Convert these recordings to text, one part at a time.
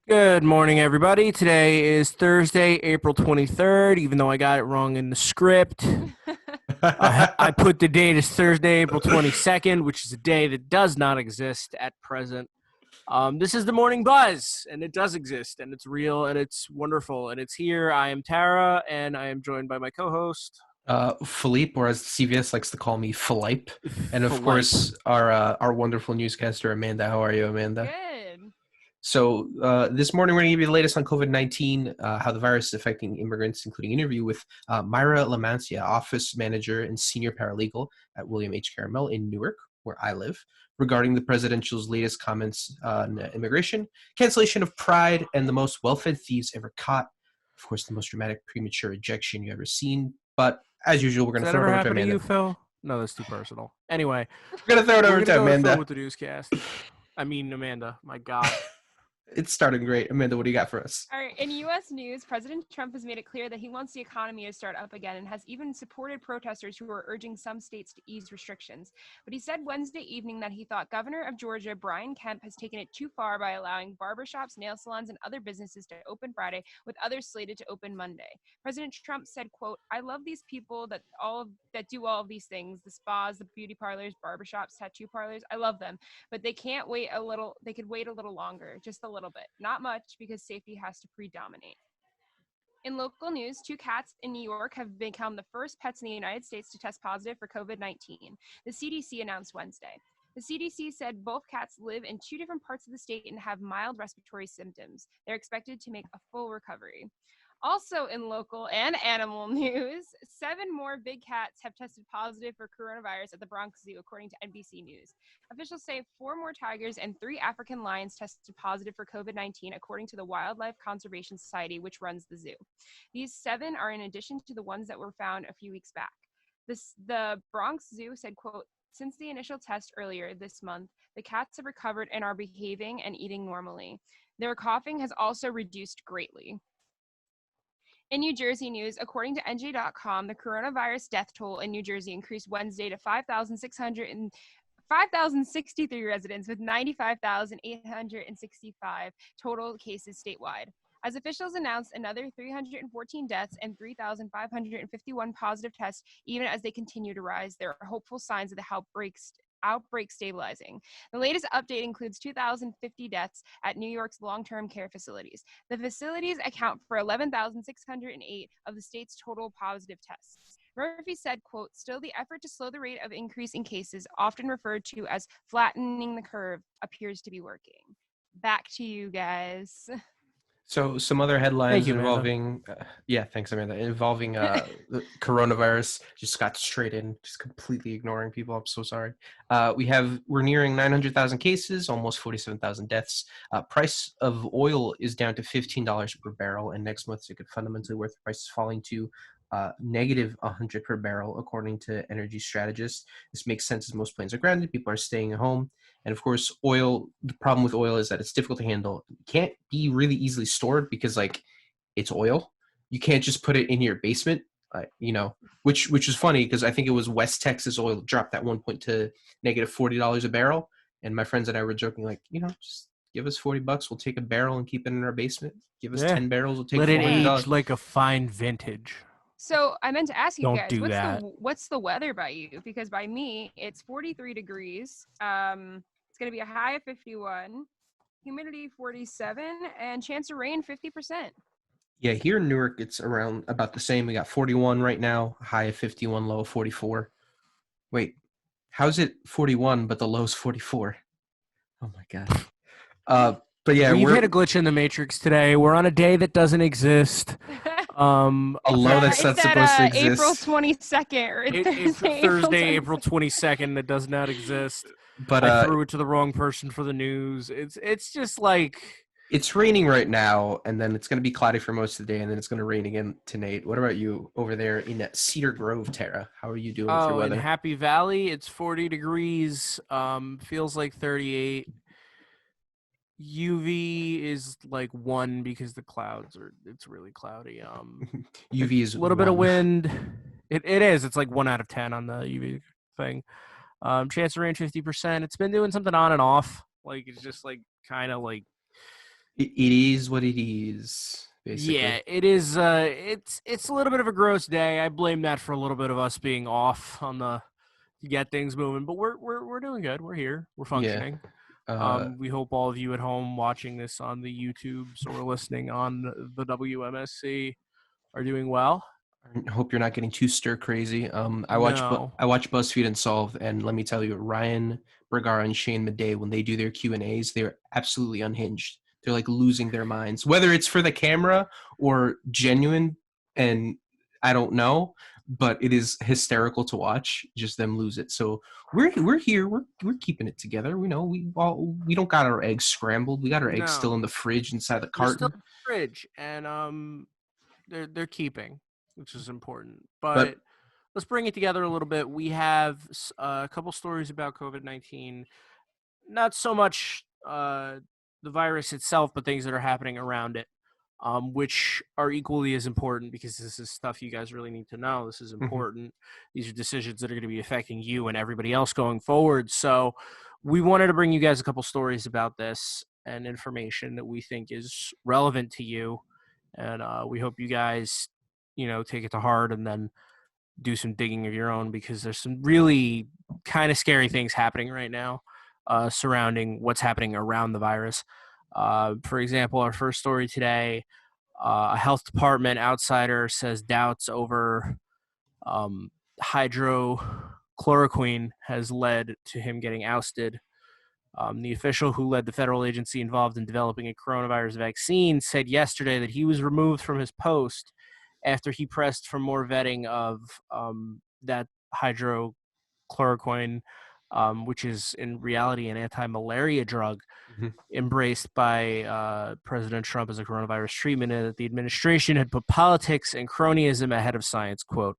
Good morning, everybody. Today is Thursday, April 23rd, even though I got it wrong in the script. I put the date as Thursday, April 22nd, which is a day that does not exist at present. This is the Morning Buzz, and it does exist, and it's real, and it's wonderful, and it's here. I am Tara, and I am joined by my co-host, Philippe, or as CVS likes to call me, Philippe, and of Philippe. course our wonderful newscaster Amanda. How are you, Amanda? Good. So this morning we're going to give you the latest on COVID-19, how the virus is affecting immigrants, including an interview with Myra Lamancia, office manager and senior paralegal at William H. Caramel in Newark, where I live, regarding the presidential's latest comments on immigration, cancellation of Pride, and the most well-fed thieves ever caught. Of course, the most dramatic premature ejection you've ever seen. But as usual, we're going Does to that throw it ever over to happen to Amanda. you, Phil? No, that's too personal. Anyway, We're going to throw it we're over going to to go to Phil Amanda. with the newscast. I mean, Amanda. My God. It's starting great. Amanda, what do you got for us? All right. In U.S. news, President Trump has made it clear that he wants the economy to start up again and has even supported protesters who are urging some states to ease restrictions. But he said Wednesday evening that he thought Governor of Georgia, Brian Kemp, has taken it too far by allowing barbershops, nail salons, and other businesses to open Friday, with others slated to open Monday. President Trump said, quote, "I love these people that do all of these things, the spas, the beauty parlors, barbershops, tattoo parlors. I love them. But they can't wait a little. They could wait a little longer, just a little bit. Not much, because safety has to predominate." In local news, 2 cats in New York have become the first pets in the United States to test positive for COVID-19, the CDC announced Wednesday. The CDC said both cats live in 2 different parts of the state and have mild respiratory symptoms. They're expected to make a full recovery. Also in local and animal news, 7 more big cats have tested positive for coronavirus at the Bronx Zoo, according to NBC News. Officials say 4 more tigers and 3 African lions tested positive for COVID-19, according to the Wildlife Conservation Society, which runs the zoo. These 7 are in addition to the ones that were found a few weeks back. The Bronx Zoo said, quote, "Since the initial test earlier this month, the cats have recovered and are behaving and eating normally. Their coughing has also reduced greatly." In New Jersey news, according to NJ.com, the coronavirus death toll in New Jersey increased Wednesday to 5,063 residents, with 95,865 total cases statewide. As officials announced another 314 deaths and 3,551 positive tests, even as they continue to rise, there are hopeful signs of the outbreak stabilizing. The latest update includes 2,050 deaths at New York's long-term care facilities. The facilities account for 11,608 of the state's total positive tests. Murphy said, quote, "Still, the effort to slow the rate of increase in cases, often referred to as flattening the curve, appears to be working." Back to you guys. So some other Thank headlines you, Amanda. involving, thanks, Amanda, involving the coronavirus. Just got straight in, just completely ignoring people. I'm so sorry. We're nearing 900,000 cases, almost 47,000 deaths. Price of oil is down to $15 per barrel, and next month it could fundamentally worth the price is falling to negative 100 per barrel, according to energy strategists. This makes sense as most planes are grounded, people are staying at home. And of course, oil, the problem with oil is that it's difficult to handle. It can't be really easily stored because like it's oil. You can't just put it in your basement, which is funny because I think it was West Texas oil dropped at one point to negative $40 a barrel. And my friends and I were joking like, just give us $40, we'll take a barrel and keep it in our basement. Give us Yeah. 10 barrels, we'll take Let it $400. age like a fine vintage. So I meant to ask you Don't guys, do that. what's the weather by you? Because by me, it's 43 degrees. It's going to be a high of 51, humidity 47, and chance of rain 50%. Yeah, here in Newark, it's around about the same. We got 41 right now, high of 51, low of 44. Wait, how's it 41, but the low's 44? Oh my God. But yeah, We've hit a we're glitch in the matrix today. We're on a day that doesn't exist. a low that's not It's supposed to at April exist. 22nd or It's Thursday, April 22nd, that does not exist. But I threw it to the wrong person for the news. It's just like, it's raining right now, and then it's going to be cloudy for most of the day, and then it's going to rain again tonight. What about you over there in Cedar Grove, Tara? How are you doing with your in weather? Happy Valley, it's 40 degrees. Feels like 38. UV is like 1 because it's really cloudy. UV is A little bit of 1. wind. It is. It's like 1 out of 10 on the UV thing. Chance of rain 50%. It's been doing something on and off. Like it's just like kind of like It is what it is, basically. Yeah, it is. It's a little bit of a gross day. I blame that for a little bit of us being off on the to get things moving, but we're doing good. We're here. We're Yeah. functioning. Uh, We hope all of you at home watching this on the YouTubes or listening on the WMSC are doing well. I hope you're not getting too stir crazy. No. I watch BuzzFeed Unsolved, and let me tell you, Ryan Bergara and Shane Madej, when they do their Q&As, they're absolutely unhinged. They're like losing their minds, whether it's for the camera or genuine, and I don't know, but it is hysterical to watch just them lose it. So we're here, we're keeping it together. We know we don't got our eggs scrambled. We got our eggs still No. in the fridge inside the They're still carton. in the fridge, and they're keeping, which is important. But But let's bring it together a little bit. We have a couple stories about COVID-19. Not so much the virus itself, but things that are happening around it, which are equally as important because this is stuff you guys really need to know. This is Mhm. important. These are decisions that are going to be affecting you and everybody else going forward. So we wanted to bring you guys a couple stories about this and information that we think is relevant to you. And we hope you guys, take it to heart and then do some digging of your own because there's some really kind of scary things happening right now surrounding what's happening around the virus. For example, our first story today, a health department outsider says doubts over um, hydrochloroquine has led to him getting ousted. The official who led the federal agency involved in developing a coronavirus vaccine said yesterday that he was removed from his post after he pressed for more vetting of that hydrochloroquine, which is in reality an anti-malaria drug Mhm. embraced by President Trump as a coronavirus treatment, and that the administration had put politics and cronyism ahead of science. Quote.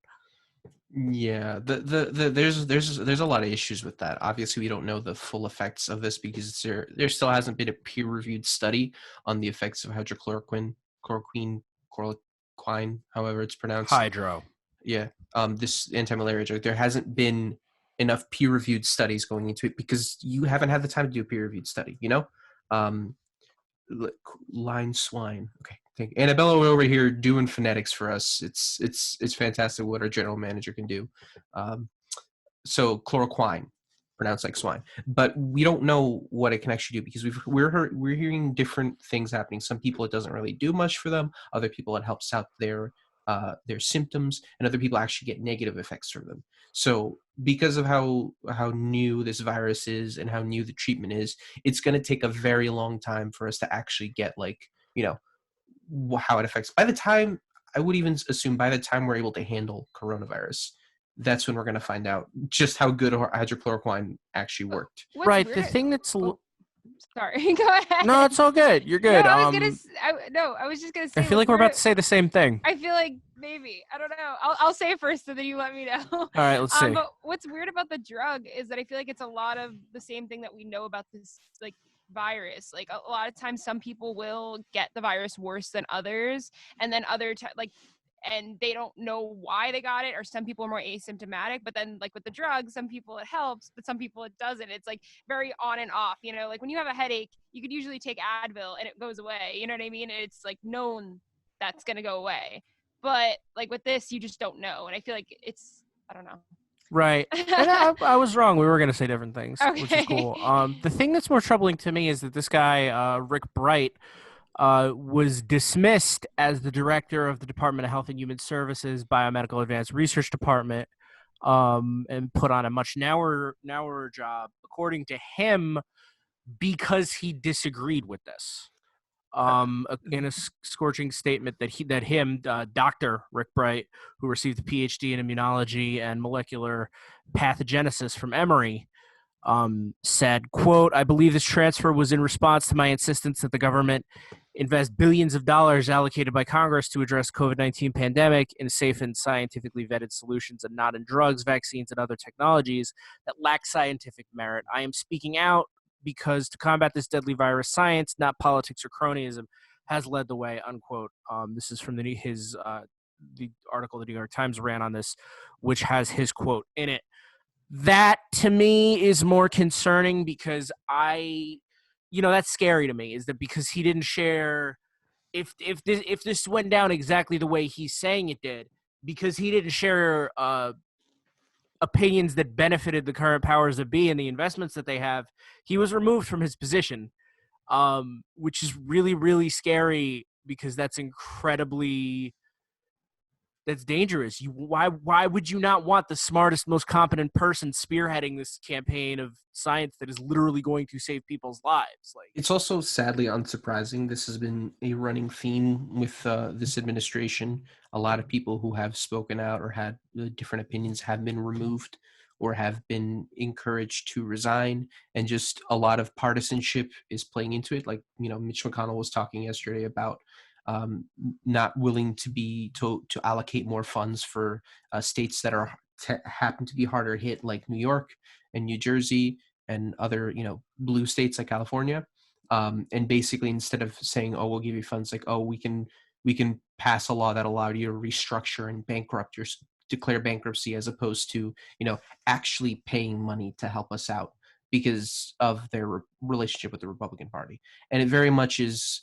Yeah, there's a lot of issues with that. Obviously, we don't know the full effects of this because there still hasn't been a peer-reviewed study on the effects of chloroquine, however it's pronounced. Hydro. Yeah, this anti-malaria drug. There hasn't been enough peer-reviewed studies going into it because you haven't had the time to do a peer-reviewed study. Um, line swine. Okay, thank you. Annabella over here doing phonetics for us. It's fantastic what our general manager can do. So chloroquine, pronounced like swine, but we don't know what it can actually do because we're hearing different things happening. Some people it doesn't really do much for them. Other people it helps out their symptoms, and other people actually get negative effects from them. So because of how new this virus is and how new the treatment is, it's going to take a very long time for us to actually get how it affects. By the time I would even assume by the time we're able to handle coronavirus, that's when we're going to find out just how good hydrochloroquine actually worked. What's Right. weird- The thing that's Sorry, go ahead. no, it's all good. You're good. No, I was just gonna say. I feel what's like we're about weird- to say the same thing. I feel like maybe I don't know. I'll say it first, so then you let me know. All right, let's see. But what's weird about the drug is that I feel like it's a lot of the same thing that we know about this virus. Like a lot of times, some people will get the virus worse than others, and then and they don't know why they got it, or some people are more asymptomatic. But then with the drug, some people it helps, but some people it doesn't. It's very on and off, like when you have a headache, you could usually take Advil and it goes away, you know what I mean? And it's known that's going to go away. But with this, you just don't know. And I feel like I don't know. Right. And I was wrong. We were going to say different things, which is cool. Okay. The thing that's more troubling to me is that this guy, Rick Bright, was dismissed as the director of the Department of Health and Human Services Biomedical Advanced Research Department, and put on a much narrower job, according to him, because he disagreed with this. In a scorching statement that Dr. Rick Bright, who received a PhD in immunology and molecular pathogenesis from Emory, said, quote, "I believe this transfer was in response to my insistence that the government invest billions of dollars allocated by Congress to address COVID-19 pandemic in safe and scientifically vetted solutions and not in drugs, vaccines, and other technologies that lack scientific merit. I am speaking out because to combat this deadly virus, science, not politics or cronyism, has led the way," unquote. This is from the article the New York Times ran on this, which has his quote in it. That to me is more concerning because I that's scary to me, is that because he didn't share, if this went down exactly the way he's saying it did, because he didn't share opinions that benefited the current powers that be and the investments that they have, he was removed from his position, which is really, really scary, because that's dangerous. Why would you not want the smartest, most competent person spearheading this campaign of science that is literally going to save people's lives? Like, It's also sadly unsurprising. This has been a running theme with this administration. A lot of people who have spoken out or had different opinions have been removed or have been encouraged to resign, and just a lot of partisanship is playing into it. Like, Mitch McConnell was talking yesterday about not willing to allocate more funds for states that happen to be harder hit, like New York and New Jersey and other blue states like California. And basically, instead of saying, "Oh, we'll give you funds," like, "Oh, we can pass a law that allowed you to restructure and declare bankruptcy," as opposed to actually paying money to help us out because of their relationship with the Republican Party. And it very much is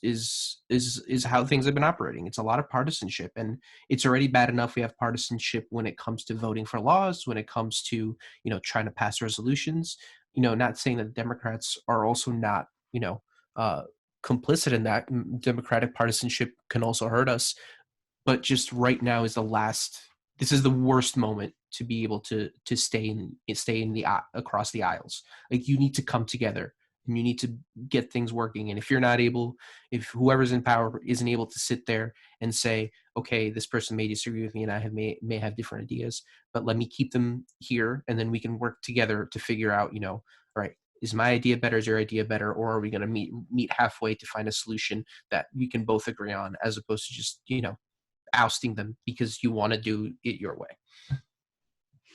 how things have been operating. It's a lot of partisanship, and it's already bad enough we have partisanship when it comes to voting for laws, when it comes to trying to pass resolutions. Not saying that Democrats are also not complicit in that. Democratic partisanship can also hurt us, but just right now is this is the worst moment to be able to stay in the across the aisles. Like, you need to come together and you need to get things working. And if whoever's in power isn't able to sit there and say, "Okay, this person may disagree with me and I may have different ideas, but let me keep them here, and then we can work together to figure out, all right, is my idea better? Is your idea better? Or are we going to meet halfway to find a solution that we can both agree on, as opposed to just, ousting them because you want to do it your way."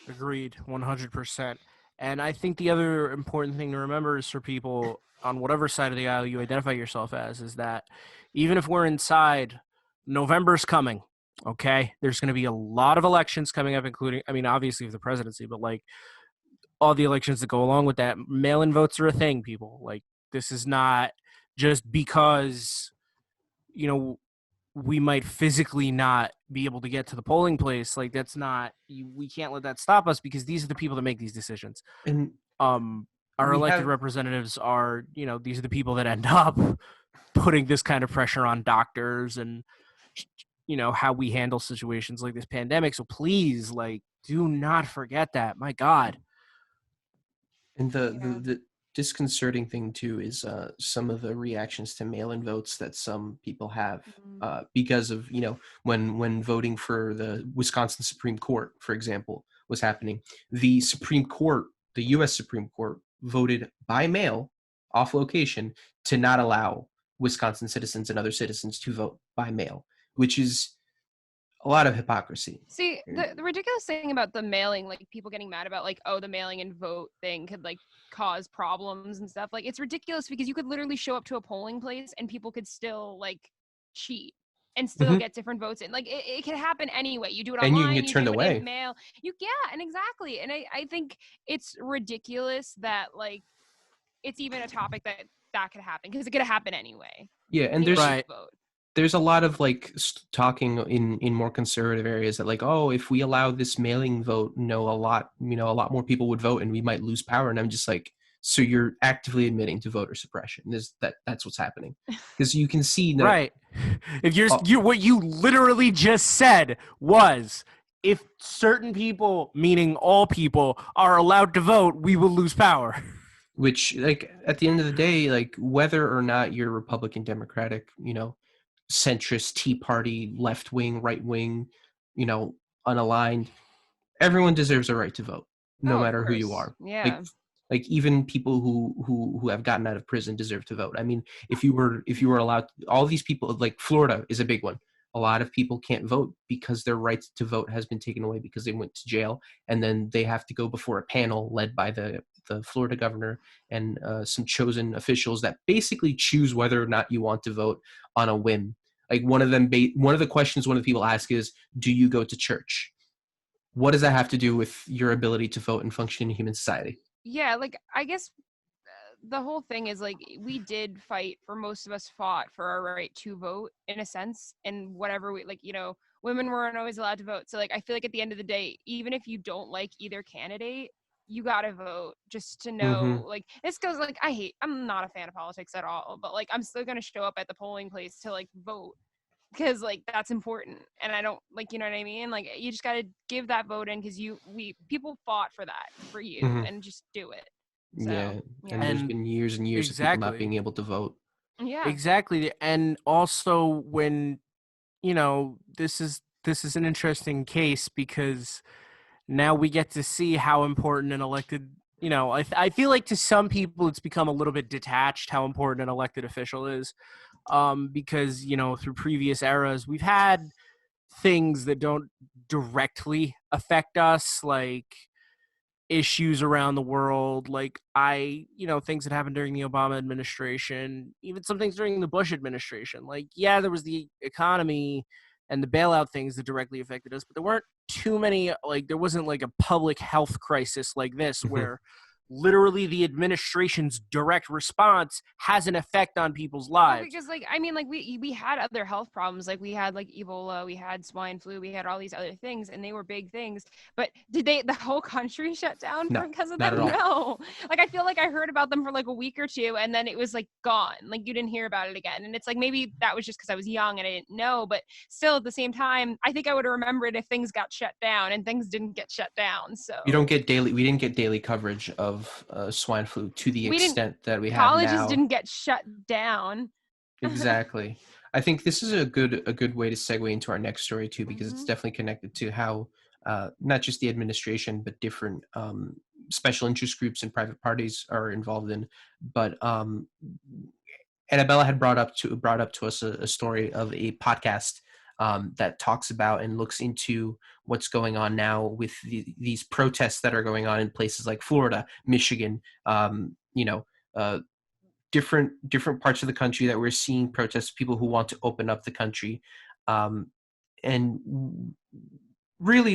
agreed, 100%. And I think the other important thing to remember is, for people on whatever side of the aisle you identify yourself as, is that even if we're inside, November's coming. Okay, there's going to be a lot of elections coming up, including, obviously, the presidency, but like all the elections that go along with that. Mail-in votes are a thing, people. Like, this is not just because we might physically not be able to get to the polling place. Like, that's not, we can't let that stop us, because these are the people that make these decisions. And Our elected representatives are, these are the people that end up putting this kind of pressure on doctors and, how we handle situations like this pandemic. So please, like, do not forget that. My God. And the disconcerting thing too is some of the reactions to mail-in votes that some people have because of when voting for the Wisconsin Supreme Court, for example, was happening. The Supreme Court, the U.S. Supreme Court, voted by mail, off location, to not allow Wisconsin citizens and other citizens to vote by mail, which is a lot of hypocrisy. See, the ridiculous thing about the mailing, like, people getting mad about, like, oh, the mailing and vote thing could, like, cause problems and stuff. Like, it's ridiculous, because you could literally show up to a polling place and people could still, like, cheat and still get different votes in. Like, it can happen anyway. You do it online, and you can get turned do it away. in mail. And exactly. And I think it's ridiculous that, like, it's even a topic that could happen, because it could happen anyway. Yeah, and there's a lot of, like, talking in more conservative areas that, like, oh, if we allow this mailing vote, a lot more people would vote and we might lose power. And I'm just like, so you're actively admitting to voter suppression? That's what's happening, because you can see that, right. If what you literally just said was, if certain people, meaning all people, are allowed to vote, we will lose power. Which, like, at the end of the day, like, whether or not you're Republican, Democratic, centrist, Tea Party, left wing, right wing, unaligned, everyone deserves a right to vote, no matter who you are. Yeah. Like even people who have gotten out of prison deserve to vote. I mean, if you were allowed, all these people, like Florida is a big one. A lot of people can't vote because their right to vote has been taken away because they went to jail, and then they have to go before a panel led by the Florida governor and some chosen officials that basically choose whether or not you want to vote on a whim. Like one of the questions one of the people ask is, do you go to church? What does that have to do with your ability to vote and function in human society? Yeah, like, I guess the whole thing is like we did fight for, most of us fought for our right to vote in a sense, and whatever we like, women weren't always allowed to vote. So like I feel like at the end of the day, even if you don't like either candidate, you gotta vote just to know. Like this goes like I'm not a fan of politics at all, but like I'm still gonna show up at the polling place to like vote because like that's important, and I don't like, you know what I mean, like you just got to give that vote in because people fought for that for you, and just do it. So, And yeah. there's been years and years of people not being able to vote. Yeah, Exactly. And also when this is an interesting case because now we get to see how important an elected, I feel like to some people it's become a little bit detached how important an elected official is, because through previous eras we've had things that don't directly affect us, like issues around the world, like things that happened during the Obama administration, even some things during the Bush administration. Like, yeah, there was the economy and the bailout things that directly affected us, but there weren't too many, like there wasn't like a public health crisis like this where literally the administration's direct response has an effect on people's lives. because like I mean, like we had other health problems, like we had like Ebola, we had swine flu, we had all these other things, and they were big things. But did the whole country shut down because of not them? at all. No. Like I feel like I heard about them for like a week or two, and then it was like gone. Like you didn't hear about it again. And it's like maybe that was just because I was young and I didn't know. But still, at the same time, I think I would have remembered if things got shut down, and things didn't get shut down. So we didn't get daily coverage of swine flu to the extent that we have now. Colleges didn't get shut down. Exactly. I think this is a good way to segue into our next story too, because it's definitely connected to how not just the administration but different special interest groups and private parties are involved in. But Annabella had brought up to us a story of a podcast that talks about and looks into what's going on now with these protests that are going on in places like Florida, Michigan, different parts of the country that we're seeing protests, people who want to open up the country. And really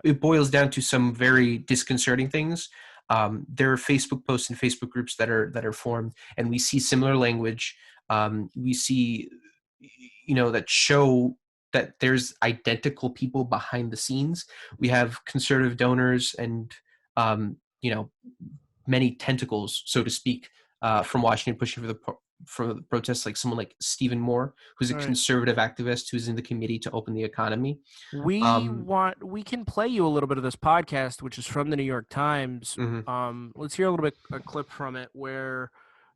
it boils down to some very disconcerting things. There are Facebook posts and Facebook groups that are formed, and we see similar language. We see, that show that there's identical people behind the scenes. We have conservative donors and, many tentacles, so to speak, from Washington pushing for the protests, like someone like Stephen Moore, who's a conservative activist who's in the committee to open the economy. We can play you a little bit of this podcast, which is from the New York Times. Let's hear a clip from it where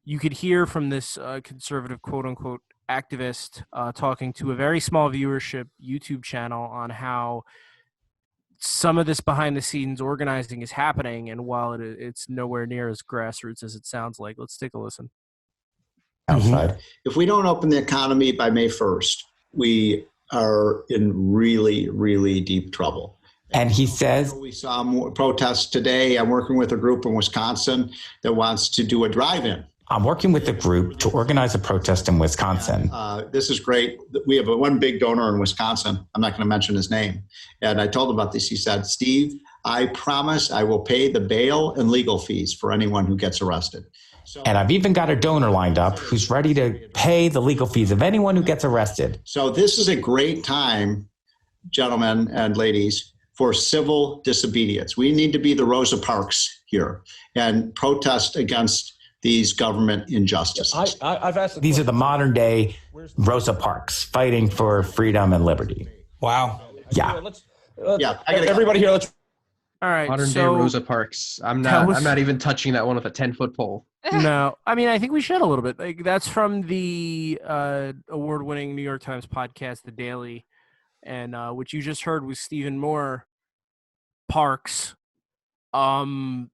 you could hear from this conservative quote unquote activist talking to a very small viewership YouTube channel on how some of this behind the scenes organizing is happening, and while it's nowhere near as grassroots as it sounds like. Let's take a listen. Outside. If we don't open the economy by May 1st, we are in really, really deep trouble. And he says, we saw more protests today. I'm working with a group in Wisconsin that wants to do a drive-in. I'm working with a group to organize a protest in Wisconsin. This is great. We have one big donor in Wisconsin. I'm not going to mention his name. And I told him about this. He said, Steve, I promise I will pay the bail and legal fees for anyone who gets arrested. And I've even got a donor lined up who's ready to pay the legal fees of anyone who gets arrested. So this is a great time, gentlemen and ladies, for civil disobedience. We need to be the Rosa Parks here and protest against these government injustices. I've asked these are the modern day Rosa Parks fighting for freedom and liberty. Wow. Yeah. Everybody here, let's. All right. Modern day Rosa Parks. I'm not even touching that one with a 10-foot pole. No, I mean, I think we should a little bit. Like, that's from the award-winning New York Times podcast, The Daily, and which you just heard was Stephen Moore Parks, talking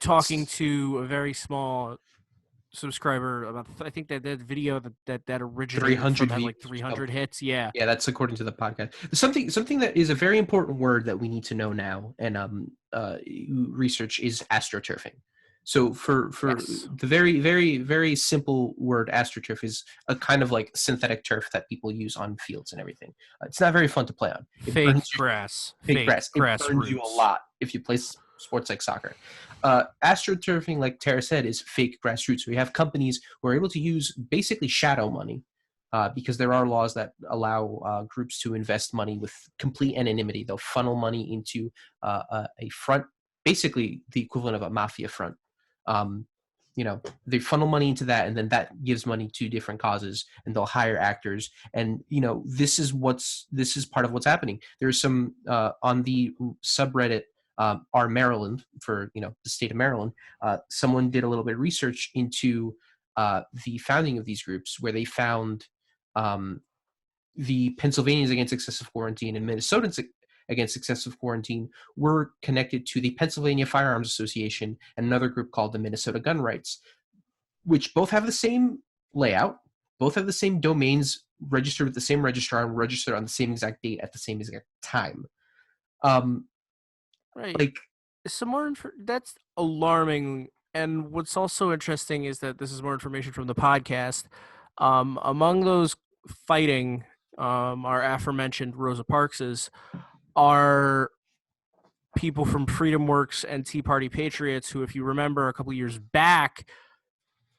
to a very small subscriber about. I think that video that originated from had like 300 hits. Yeah, that's according to the podcast. Something that is a very important word that we need to know now, and research is astroturfing. So for the very, very, very simple word astroturf is a kind of like synthetic turf that people use on fields and everything. It's not very fun to play on. Fake grass. It burns you a lot if you play sports like soccer. AstroTurfing, like Tara said, is fake grassroots. We have companies who are able to use basically shadow money because there are laws that allow groups to invest money with complete anonymity. They'll funnel money into a front, basically the equivalent of a mafia front. They funnel money into that, and then that gives money to different causes, and they'll hire actors. And this is part of what's happening. There's some on the subreddit our Maryland, for the state of Maryland. Someone did a little bit of research into the founding of these groups, where they found the Pennsylvanians Against Excessive Quarantine and Minnesotans Against Excessive Quarantine were connected to the Pennsylvania Firearms Association and another group called the Minnesota Gun Rights, which both have the same layout, both have the same domains, registered with the same registrar, and registered on the same exact date at the same exact time. Right. That's alarming. And what's also interesting is that this is more information from the podcast. Among those fighting our aforementioned Rosa Parkses are people from Freedom Works and Tea Party Patriots, who, if you remember, a couple years back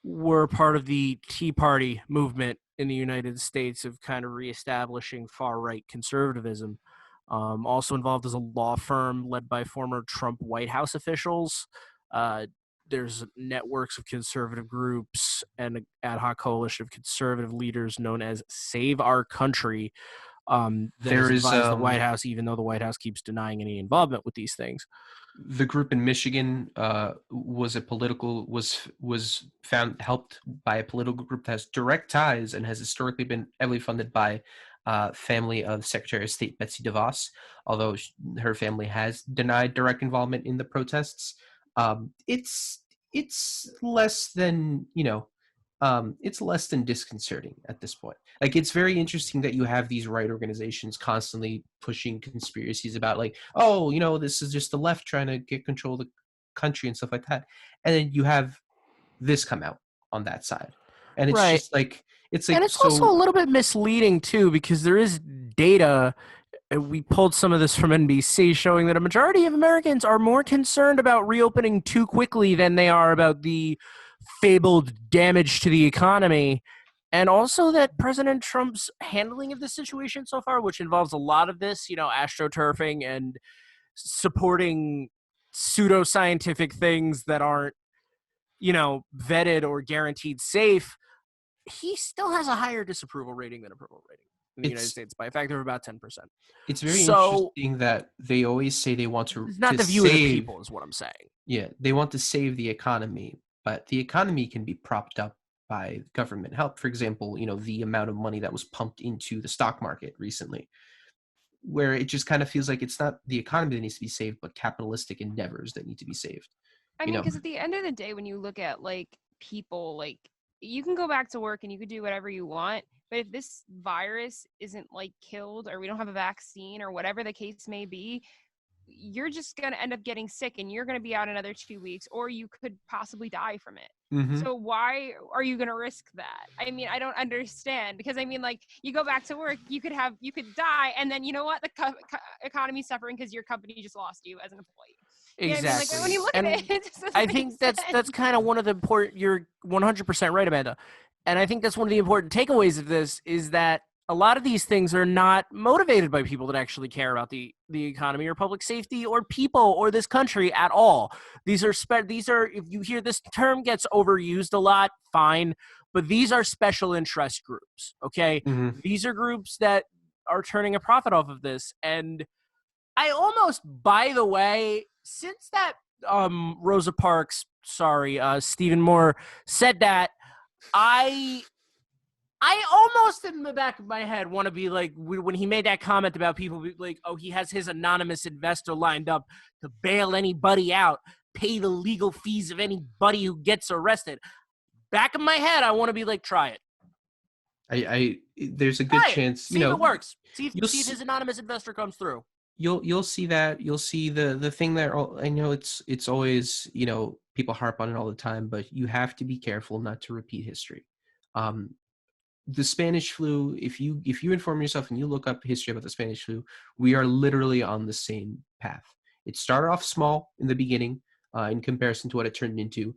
were part of the Tea Party movement in the United States of kind of reestablishing far-right conservatism. Also involved as a law firm led by former Trump White House officials. There's networks of conservative groups and an ad hoc coalition of conservative leaders known as Save Our Country. There is the White House, even though the White House keeps denying any involvement with these things. The group in Michigan was helped by a political group that has direct ties and has historically been heavily funded by family of Secretary of State Betsy DeVos, although her family has denied direct involvement in the protests. It's less than it's less than disconcerting at this point. Like, it's very interesting that you have these right organizations constantly pushing conspiracies about, like, this is just the left trying to get control of the country and stuff like that, and then you have this come out on that side, and it's just like and it's also a little bit misleading too, because there is data. We pulled some of this from NBC showing that a majority of Americans are more concerned about reopening too quickly than they are about the fabled damage to the economy. And also that President Trump's handling of the situation so far, which involves a lot of this, astroturfing and supporting pseudoscientific things that aren't, vetted or guaranteed safe, he still has a higher disapproval rating than approval rating in the United States by a factor of about 10%. It's very interesting that they always say they want to not the view of the people is what I'm saying. Yeah, they want to save the economy, but the economy can be propped up by government help. For example, the amount of money that was pumped into the stock market recently, where it just kind of feels like it's not the economy that needs to be saved, but capitalistic endeavors that need to be saved. I mean, because at the end of the day, when you look at people, you can go back to work and you could do whatever you want, but if this virus isn't killed, or we don't have a vaccine, or whatever the case may be, you're just going to end up getting sick and you're going to be out another 2 weeks, or you could possibly die from it. Mm-hmm. So why are you going to risk that? I mean, I don't understand, because you go back to work, you could die, and then you know what? The economy's suffering because your company just lost you as an employee. Exactly. When you look at it, I think that's kind of one of the important. You're 100% right, Amanda, and I think that's one of the important takeaways of this is that a lot of these things are not motivated by people that actually care about the economy or public safety or people or this country at all. These are if you hear this term gets overused a lot, fine, but these are special interest groups. Okay, These are groups that are turning a profit off of this, and I almost, by the way, since that Rosa Parks, Stephen Moore said that, I almost in the back of my head want to be like, when he made that comment about people he has his anonymous investor lined up to bail anybody out, pay the legal fees of anybody who gets arrested. Back of my head, I want to be like, try it. There's a good chance, see if it works. See if his anonymous investor comes through. You'll see that. You'll see the thing that I know it's always, people harp on it all the time, but you have to be careful not to repeat history. The Spanish flu, if you inform yourself and you look up history about the Spanish flu, we are literally on the same path. It started off small in the beginning in comparison to what it turned into.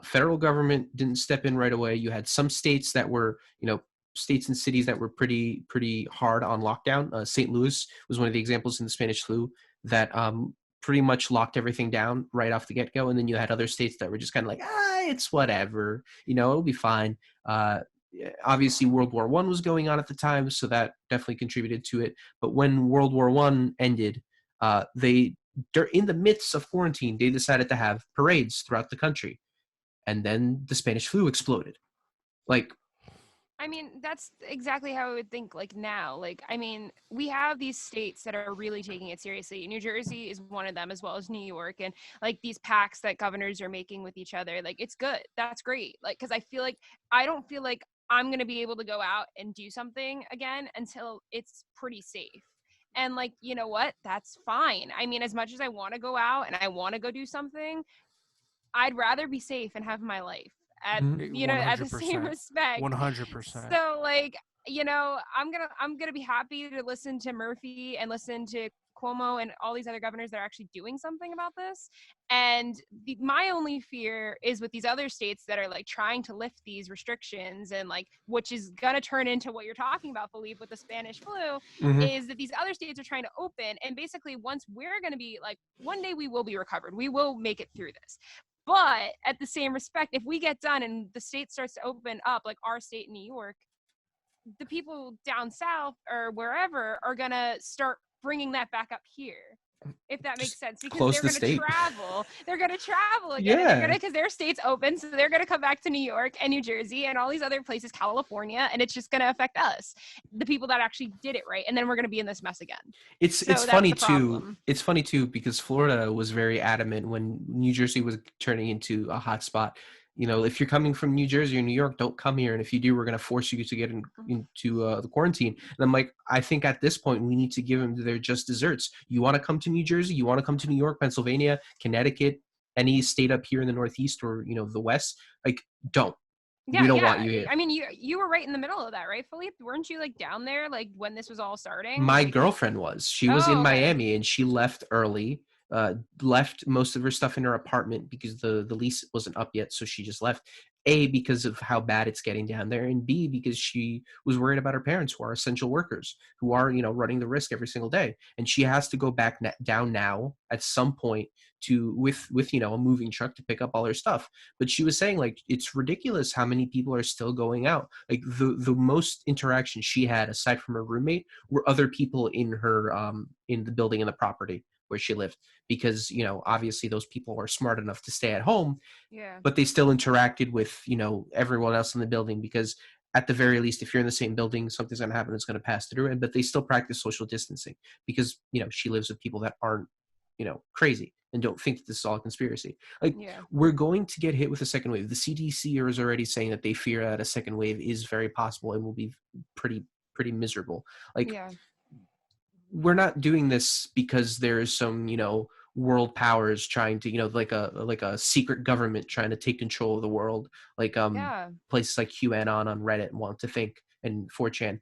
Federal government didn't step in right away. You had some states that were, states and cities that were pretty hard on lockdown. St. Louis was one of the examples in the Spanish flu that pretty much locked everything down right off the get-go. And then you had other states that were just kind of like, it's whatever, it'll be fine. Obviously World War I was going on at the time, so that definitely contributed to it. But when World War I ended, in the midst of quarantine, they decided to have parades throughout the country. And then the Spanish flu exploded. I mean, that's exactly how I would think now. We have these states that are really taking it seriously. New Jersey is one of them, as well as New York. And these pacts that governors are making with each other, it's good. That's great. Because I don't feel like I'm going to be able to go out and do something again until it's pretty safe. And you know what? That's fine. I mean, as much as I want to go out and I want to go do something, I'd rather be safe and have my life at the same respect. 100%. So I'm gonna be happy to listen to Murphy and listen to Cuomo and all these other governors that are actually doing something about this. And my only fear is with these other states that are trying to lift these restrictions and which is gonna turn into what you're talking about, Philippe, with the Spanish flu, is that these other states are trying to open, and basically once we're gonna be one day we will be recovered, we will make it through this. But at the same respect, if we get done and the state starts to open up, like our state, New York, the people down south or wherever are going to start bringing that back up here, if that makes sense. Because they're going to travel. They're going to travel again. Yeah. Because their state's open, so they're going to come back to New York and New Jersey and all these other places, California, and it's just going to affect us, the people that actually did it right. And then we're going to be in this mess again. It's funny too. It's funny too because Florida was very adamant when New Jersey was turning into a hot spot. If you're coming from New Jersey or New York, don't come here. And if you do, we're going to force you to get into the quarantine. And I'm like, I think at this point, we need to give them their just desserts. You want to come to New Jersey? You want to come to New York, Pennsylvania, Connecticut, any state up here in the Northeast or, the West? Don't. Yeah, we don't want you here. I mean, you were right in the middle of that, right, Philippe? Weren't you down there when this was all starting? My girlfriend was. She was in Miami and she left early. Left most of her stuff in her apartment because the lease wasn't up yet, so she just left. A, because of how bad it's getting down there, and B, because she was worried about her parents, who are essential workers, who are running the risk every single day, and she has to go back down now at some point with a moving truck to pick up all her stuff. But she was saying it's ridiculous how many people are still going out. The most interaction she had aside from her roommate were other people in her in the building and the property where she lived, because obviously those people are smart enough to stay at home, but they still interacted with everyone else in the building, because at the very least, if you're in the same building, something's going to happen that's going to pass through. But they still practice social distancing because she lives with people that aren't crazy and don't think that this is all a conspiracy. We're going to get hit with a second wave. The CDC is already saying that they fear that a second wave is very possible and will be pretty miserable. We're not doing this because there's some, world powers trying to, like a secret government trying to take control of the world. Places like QAnon on Reddit want to think, and 4chan.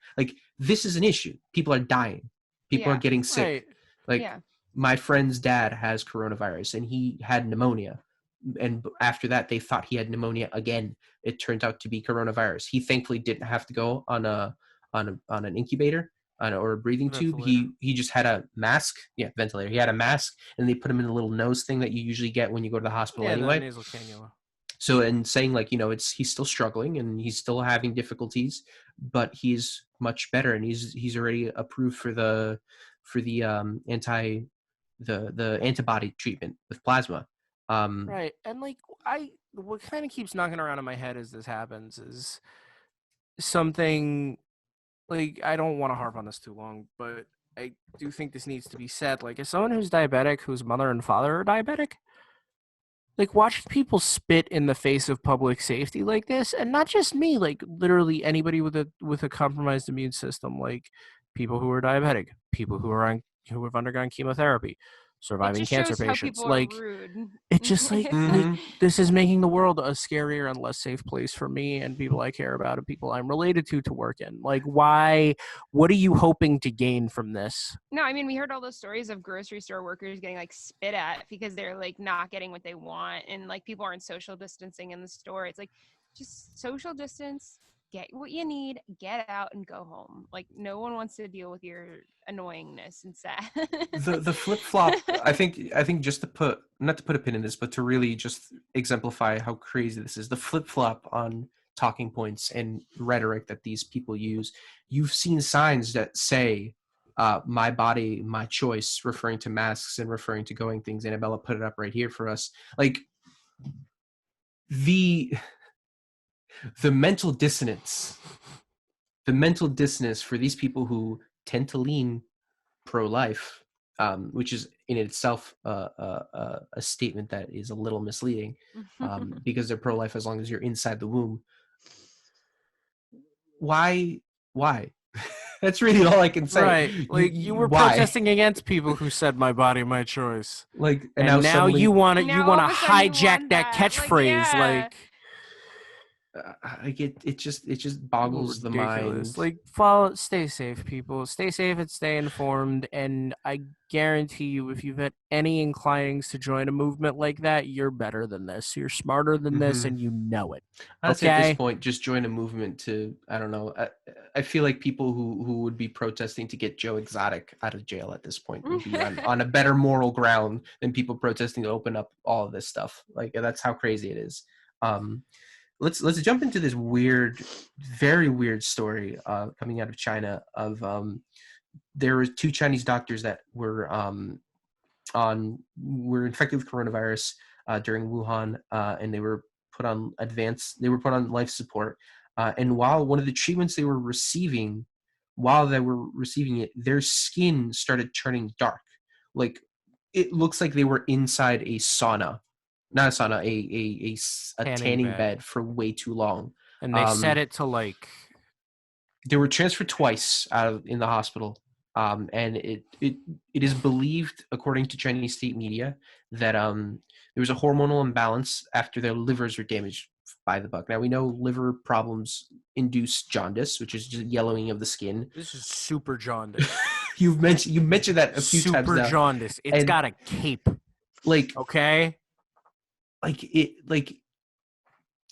This is an issue. People are dying. People are getting sick. My friend's dad has coronavirus and he had pneumonia. And after that, they thought he had pneumonia again. It turned out to be coronavirus. He thankfully didn't have to go on an incubator or a breathing tube. He just had a mask. Ventilator. He had a mask, and they put him in a little nose thing that you usually get when you go to the hospital anyway. The nasal cannula. So, and saying he's still struggling and he's still having difficulties, but he's much better, and he's already approved for the antibody treatment with plasma. Right. And what kind of keeps knocking around in my head as this happens is something. I don't want to harp on this too long, but I do think this needs to be said. As someone who's diabetic, whose mother and father are diabetic, watch people spit in the face of public safety like this, and not just me, literally anybody with a compromised immune system, people who are diabetic, people who have undergone chemotherapy, surviving just cancer shows how patients. people are Like, rude. it's just like Mhm. this is making the world a scarier and less safe place for me and people I care about and people I'm related to work in. Like, why? What are you hoping to gain from this? No, I mean, we heard all those stories of grocery store workers getting like spit at because they're like not getting what they want, and like people aren't social distancing in the store. It's like just social distance, get what you need, get out and go home. Like no one wants to deal with your annoyingness and sad. The flip flop. I think just to put, not to put a pin in this, but to really just exemplify how crazy this is. The flip flop on talking points and rhetoric that these people use. You've seen signs that say, "My body, my choice," referring to masks and referring to going things. Annabella put it up right here for us. Like the mental dissonance, for these people who tend to lean pro-life, which is in itself a statement that is a little misleading, because they're pro-life as long as you're inside the womb. Why? That's really all I can say. Right. Like you were why? protesting against people who said my body, my choice. Like, And now now suddenly, you want to Now all of a sudden you hijack want that that. catchphrase. Yeah. like it just boggles the mind. Like, stay safe, people. Stay safe and stay informed. And I guarantee you, if you've had any inclinings to join a movement like that, you're better than this. You're smarter than this, Mhm. and you know it. I'd say at Okay? this point, just join a movement to, I don't know. I feel like people who would be protesting to get Joe Exotic out of jail at this point would be on a better moral ground than people protesting to open up all of this stuff. Like, that's how crazy it is. Let's jump into this very weird story coming out of China. Of there were 2 Chinese doctors that were infected with coronavirus during Wuhan, and they were put on life support. And while one of the treatments they were receiving, it, their skin started turning dark. Like, it looks like they were inside a sauna. Not a sauna, a tanning bed for way too long. And they set it to like. They were transferred twice in the hospital, and it is believed, according to Chinese state media, that there was a hormonal imbalance after their livers were damaged by the bug. Now, we know liver problems induce jaundice, which is just yellowing of the skin. This is super jaundice. You mentioned that a few times now. Super jaundice. It's got a cape. Like, okay.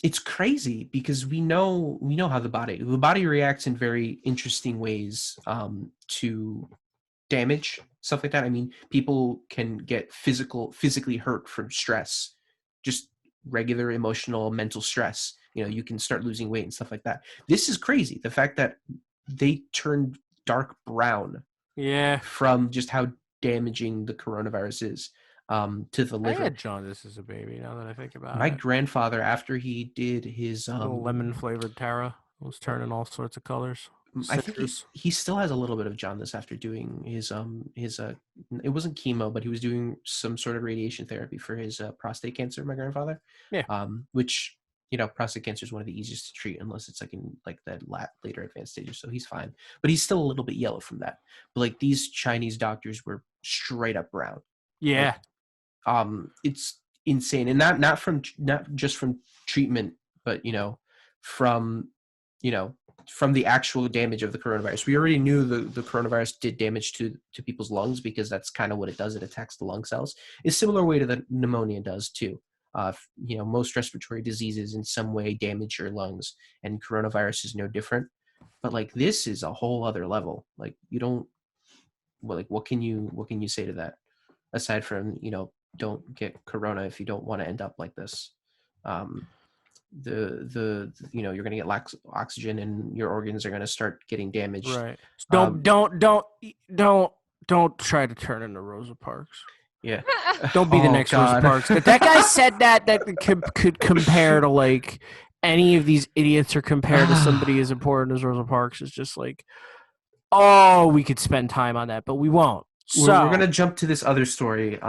It's crazy because we know how the body reacts in very interesting ways to damage, stuff like that. I mean, people can get physically hurt from stress, just regular emotional, mental stress. You can start losing weight and stuff like that. This is crazy. The fact that they turned dark brown, from just how damaging the coronavirus is. To the liver. I had jaundice as a baby. Now that I think about it, my grandfather, after he did his lemon flavored Tara, was turning all sorts of colors. I think he still has a little bit of jaundice after doing his it wasn't chemo, but he was doing some sort of radiation therapy for his prostate cancer. My grandfather, which prostate cancer is one of the easiest to treat unless it's like in like the later advanced stages. So he's fine, but he's still a little bit yellow from that. But like these Chinese doctors were straight up brown. Yeah. It's insane, and not just from treatment, but from the actual damage of the coronavirus. We already knew the coronavirus did damage to people's lungs, because that's kind of what it does. It attacks the lung cells. It's a similar way to the pneumonia does too. Most respiratory diseases in some way damage your lungs, and coronavirus is no different. But like, this is a whole other level. Like, what can you say to that, aside from don't get corona if you don't want to end up like this. You're going to get oxygen, and your organs are going to start getting damaged. Right. Don't try to turn into Rosa Parks. Yeah. Don't be the next Rosa Parks. That guy said that could compare to like any of these idiots, or compare to somebody as important as Rosa Parks. Is just like, we could spend time on that, but we won't. So we're going to jump to this other story.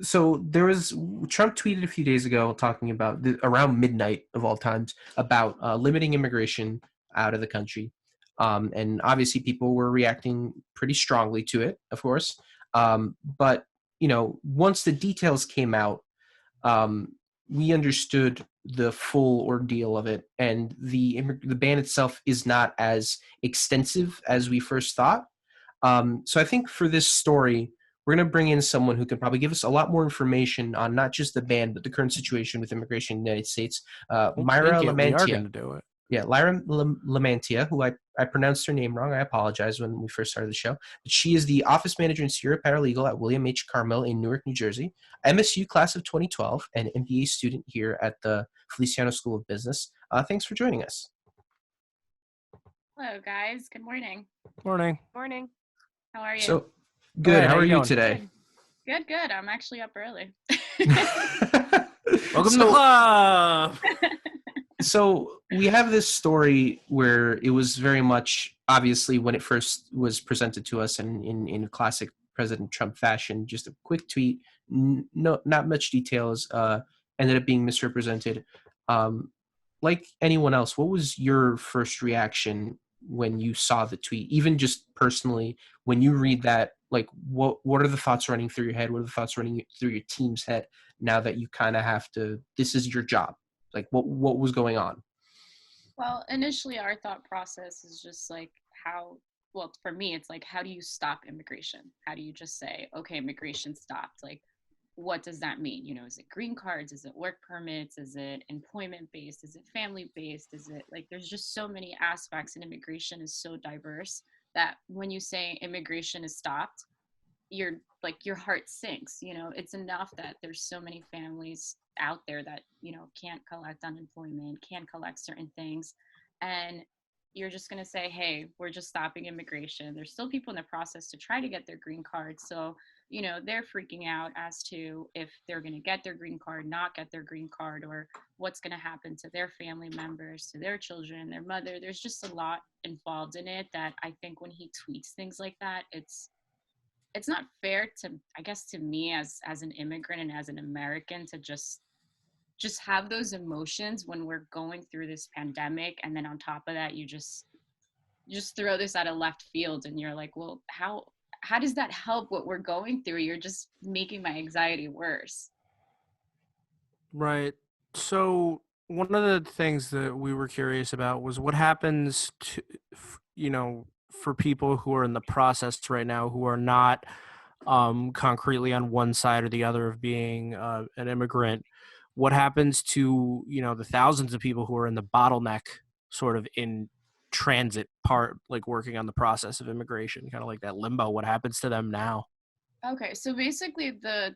So Trump tweeted a few days ago talking about around midnight of all times about limiting immigration out of the country. And obviously people were reacting pretty strongly to it, of course. But once the details came out, we understood the full ordeal of it, and the ban itself is not as extensive as we first thought. So I think for this story, we're going to bring in someone who can probably give us a lot more information on not just the ban, but the current situation with immigration in the United States. Myra We are Lamantia. going to do it. Yeah, Lyra Lamantia, who I pronounced her name wrong. I apologize when we first started the show. But she is the office manager and senior paralegal at William H. Carmel in Newark, New Jersey, MSU class of 2012, and MBA student here at the Feliciano School of Business. Thanks for joining us. Hello, guys. Good morning. Morning. Morning. How are you? So, good. How are you today? Good. I'm actually up early. Welcome to the club. So we have this story where it was very much, obviously, when it first was presented to us and in classic President Trump fashion, just a quick tweet, no, not much details, ended up being misrepresented. Like anyone else, what was your first reaction when you saw the tweet? Even just personally, when you read that, like what are the thoughts running through your head? What are the thoughts running through your team's head now that you kind of have to, this is your job? Like what was going on? Well, initially our thought process is just like for me, it's like, how do you stop immigration? How do you just say, okay, immigration stopped? Like, what does that mean? Is it green cards? Is it work permits? Is it employment based? Is it family based? Is it like, there's just so many aspects, and immigration is so diverse that when you say immigration is stopped, your heart sinks. It's enough that there's so many families out there that can't collect unemployment, can't collect certain things, and you're just going to say, hey, we're just stopping immigration. There's still people in the process to try to get their green card, so they're freaking out as to if they're going to get their green card, not get their green card, or what's going to happen to their family members, to their children, their mother. There's just a lot involved in it that I think when he tweets things like that, it's not fair to me as an immigrant and as an American to just have those emotions when we're going through this pandemic, and then on top of that you just throw this out of left field, and you're like, well, how does that help what we're going through? You're just making my anxiety worse. Right. So one of the things that we were curious about was what happens to for people who are in the process right now who are not concretely on one side or the other of being an immigrant. What happens to the thousands of people who are in the bottleneck, sort of in transit part, like working on the process of immigration, kind of like that limbo? What happens to them now? Okay, so basically the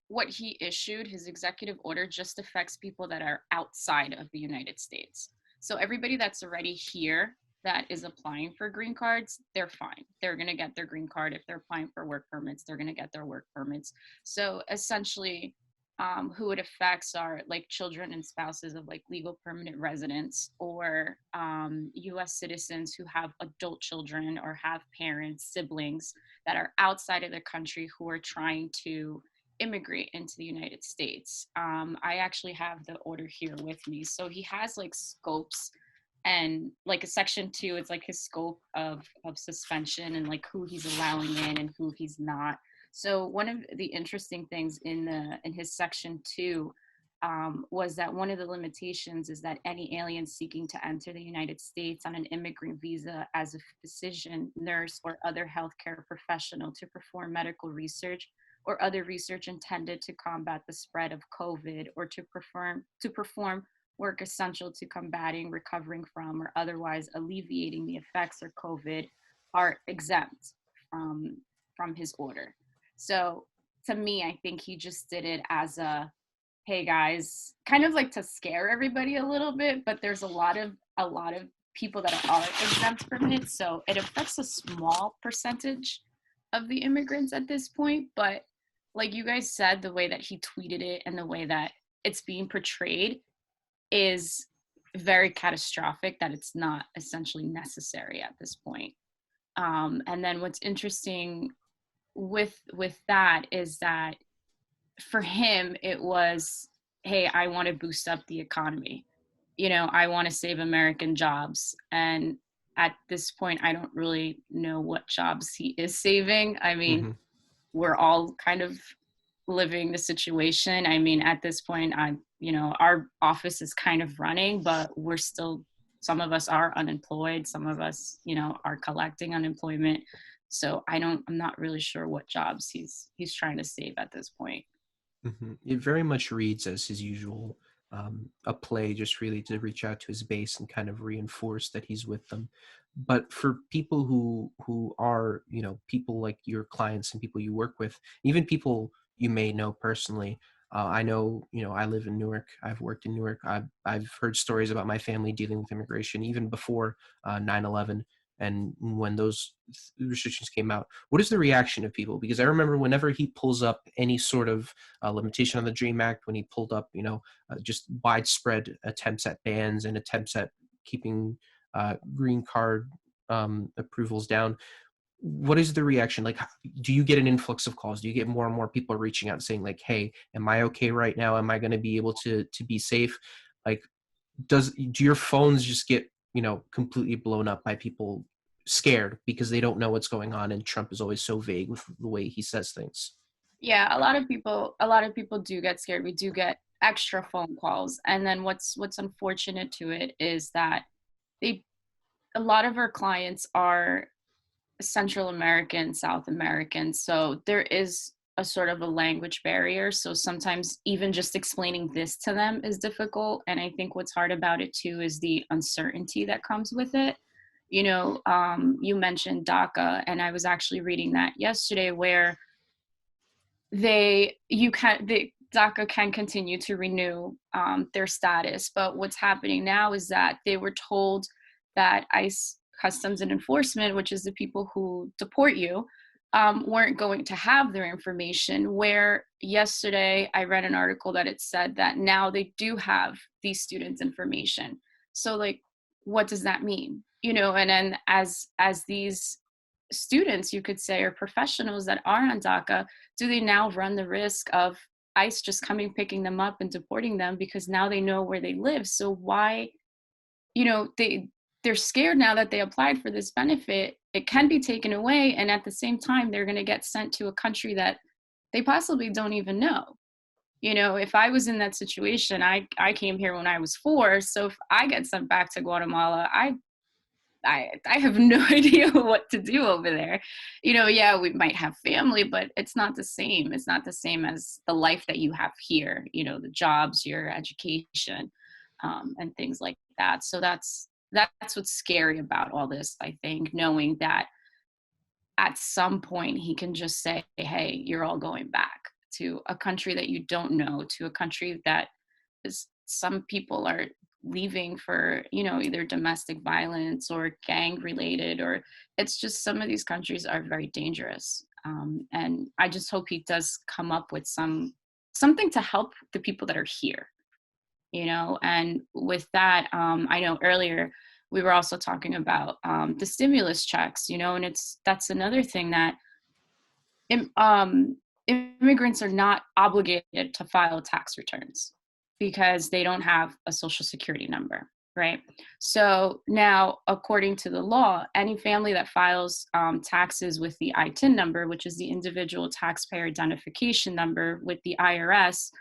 what he issued, his executive order, just affects people that are outside of the United States. So everybody that's already here that is applying for green cards, they're fine. They're going to get their green card. If they're applying for work permits, they're going to get their work permits. So essentially, who it affects are like children and spouses of like legal permanent residents, or U.S. citizens who have adult children or have parents, siblings that are outside of the country who are trying to immigrate into the United States. I actually have the order here with me. So he has like scopes, and like a section 2, it's like his scope of suspension and like who he's allowing in and who he's not. So one of the interesting things in his section 2 was that one of the limitations is that any alien seeking to enter the United States on an immigrant visa as a physician, nurse, or other healthcare professional to perform medical research or other research intended to combat the spread of COVID, or to perform work essential to combating, recovering from, or otherwise alleviating the effects of COVID, are exempt from his order. So to me, I think he just did it as a, hey guys, kind of like to scare everybody a little bit, but there's a lot of people that are exempt from it. So it affects a small percentage of the immigrants at this point. But like you guys said, the way that he tweeted it and the way that it's being portrayed is very catastrophic, that it's not essentially necessary at this point. And then what's interesting with that is that for him, it was, hey, I want to boost up the economy. I want to save American jobs. And at this point, I don't really know what jobs he is saving. I mean, we're all kind of living the situation. I mean, at this point, our office is kind of running, but we're still, some of us are unemployed. Some of us, are collecting unemployment. So I'm not really sure what jobs he's trying to save at this point. It very much reads as his usual, a play just really to reach out to his base and kind of reinforce that he's with them. But for people who are, people like your clients and people you work with, even people you may know personally, I know, I live in Newark. I've worked in Newark. I've heard stories about my family dealing with immigration even before 9/11. And when those restrictions came out, what is the reaction of people? Because I remember whenever he pulls up any sort of limitation on the DREAM Act, when he pulled up, just widespread attempts at bans and attempts at keeping green card approvals down, what is the reaction? Like, do you get an influx of calls? Do you get more and more people reaching out saying like, hey, am I okay right now? Am I going to be able to be safe? Like, do your phones just get, completely blown up by people scared because they don't know what's going on, and Trump is always so vague with the way he says things? Yeah, a lot of people do get scared. We do get extra phone calls. And then what's unfortunate to it is that a lot of our clients are Central American, South American. So there is a sort of a language barrier. So sometimes even just explaining this to them is difficult. And I think what's hard about it too is the uncertainty that comes with it. You mentioned DACA, and I was actually reading that yesterday, where DACA can continue to renew their status. But what's happening now is that they were told that ICE, Customs and Enforcement, which is the people who deport you, weren't going to have their information, where yesterday I read an article that it said that now they do have these students' information. So like, what does that mean? And then as these students, you could say, or professionals that are on DACA, do they now run the risk of ICE just coming, picking them up and deporting them because now they know where they live? So why, they're scared now that they applied for this benefit, it can be taken away. And at the same time, they're going to get sent to a country that they possibly don't even know. If I was in that situation, I came here when I was 4. So if I get sent back to Guatemala, I have no idea what to do over there. Yeah, we might have family, but it's not the same. It's not the same as the life that you have here, the jobs, your education, and things like that. So that's what's scary about all this, I think, knowing that at some point he can just say, hey, you're all going back to a country that you don't know, to a country that some people are leaving for, either domestic violence or gang related, or it's just, some of these countries are very dangerous. And I just hope he does come up with something to help the people that are here. And with that, I know earlier we were also talking about the stimulus checks, and that's another thing, that immigrants are not obligated to file tax returns because they don't have a social security number, right? So now, according to the law, any family that files taxes with the ITIN number, which is the Individual Taxpayer Identification Number with the IRS,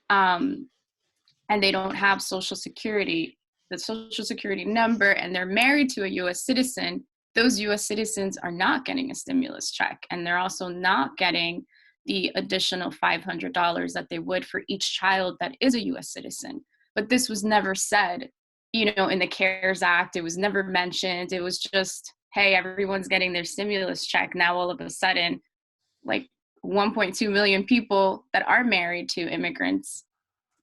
and they don't have the social security number, and they're married to a U.S. citizen, those U.S. citizens are not getting a stimulus check. And they're also not getting the additional $500 that they would for each child that is a U.S. citizen. But this was never said, in the CARES Act. It was never mentioned. It was just, hey, everyone's getting their stimulus check. Now, all of a sudden, like 1.2 million people that are married to immigrants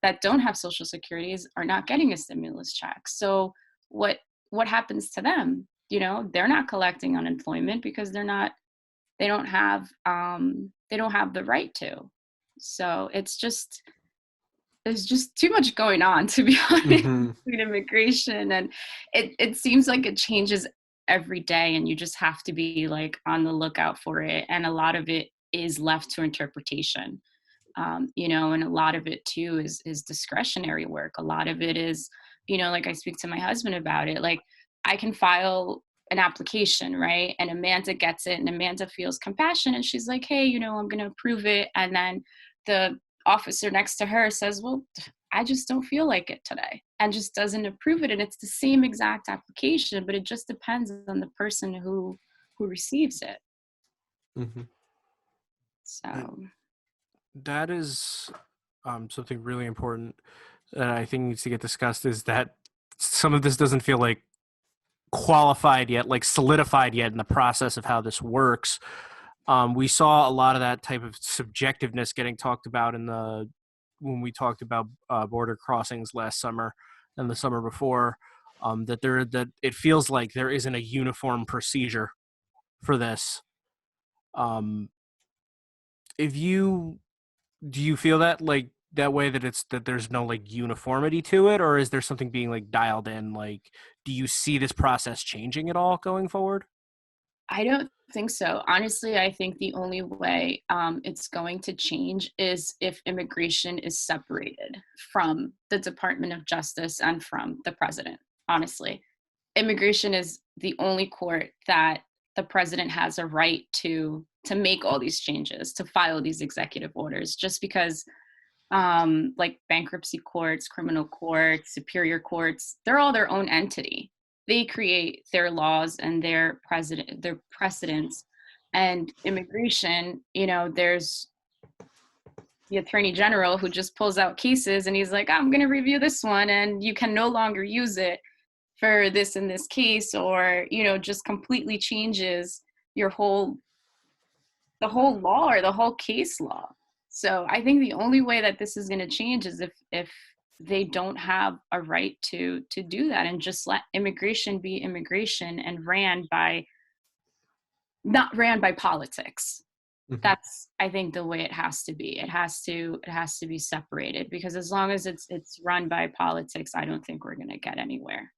that don't have social securities are not getting a stimulus check. So what happens to them? They're not collecting unemployment because they don't have the right to. So there's just too much going on, to be honest, with immigration. And it seems like it changes every day, and you just have to be like on the lookout for it. And a lot of it is left to interpretation. And a lot of it too is discretionary work. A lot of it is, like I speak to my husband about it, like I can file an application, right? And Amanda gets it, and Amanda feels compassion, and she's like, hey, I'm going to approve it. And then the officer next to her says, well, I just don't feel like it today, and just doesn't approve it. And it's the same exact application, but it just depends on the person who receives it. Mm-hmm. So that is something really important that I think needs to get discussed, is that some of this doesn't feel like qualified yet, like solidified yet in the process of how this works. We saw a lot of that type of subjectiveness getting talked about when we talked about border crossings last summer and the summer before. That it feels like there isn't a uniform procedure for this. Do you feel that like that way, that there's no like uniformity to it, or is there something being like dialed in? Like, do you see this process changing at all going forward? I don't think so. Honestly, I think the only way it's going to change is if immigration is separated from the Department of Justice and from the president. Honestly, immigration is the only court that the president has a right to make all these changes, to file these executive orders, just because like bankruptcy courts, criminal courts, superior courts, they're all their own entity. They create their laws and their precedents. And immigration, there's the attorney general who just pulls out cases and he's like, I'm going to review this one and you can no longer use it for this in this case, or, just completely changes the whole law or the whole case law. So I think the only way that this is going to change is if they don't have a right to do that, and just let immigration be immigration and not ran by politics. Mm-hmm. That's, I think, the way it has to be. It has to be separated, because as long as it's run by politics, I don't think we're going to get anywhere.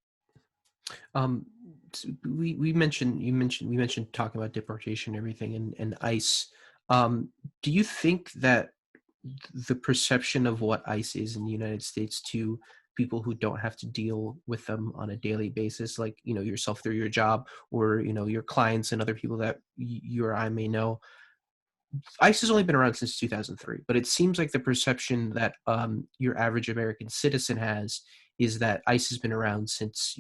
We mentioned talking about deportation and everything, and ICE. Do you think that the perception of what ICE is in the United States to people who don't have to deal with them on a daily basis, like yourself through your job, or your clients and other people that you or I may know, ICE has only been around since 2003, but it seems like the perception that your average American citizen has is that ICE has been around since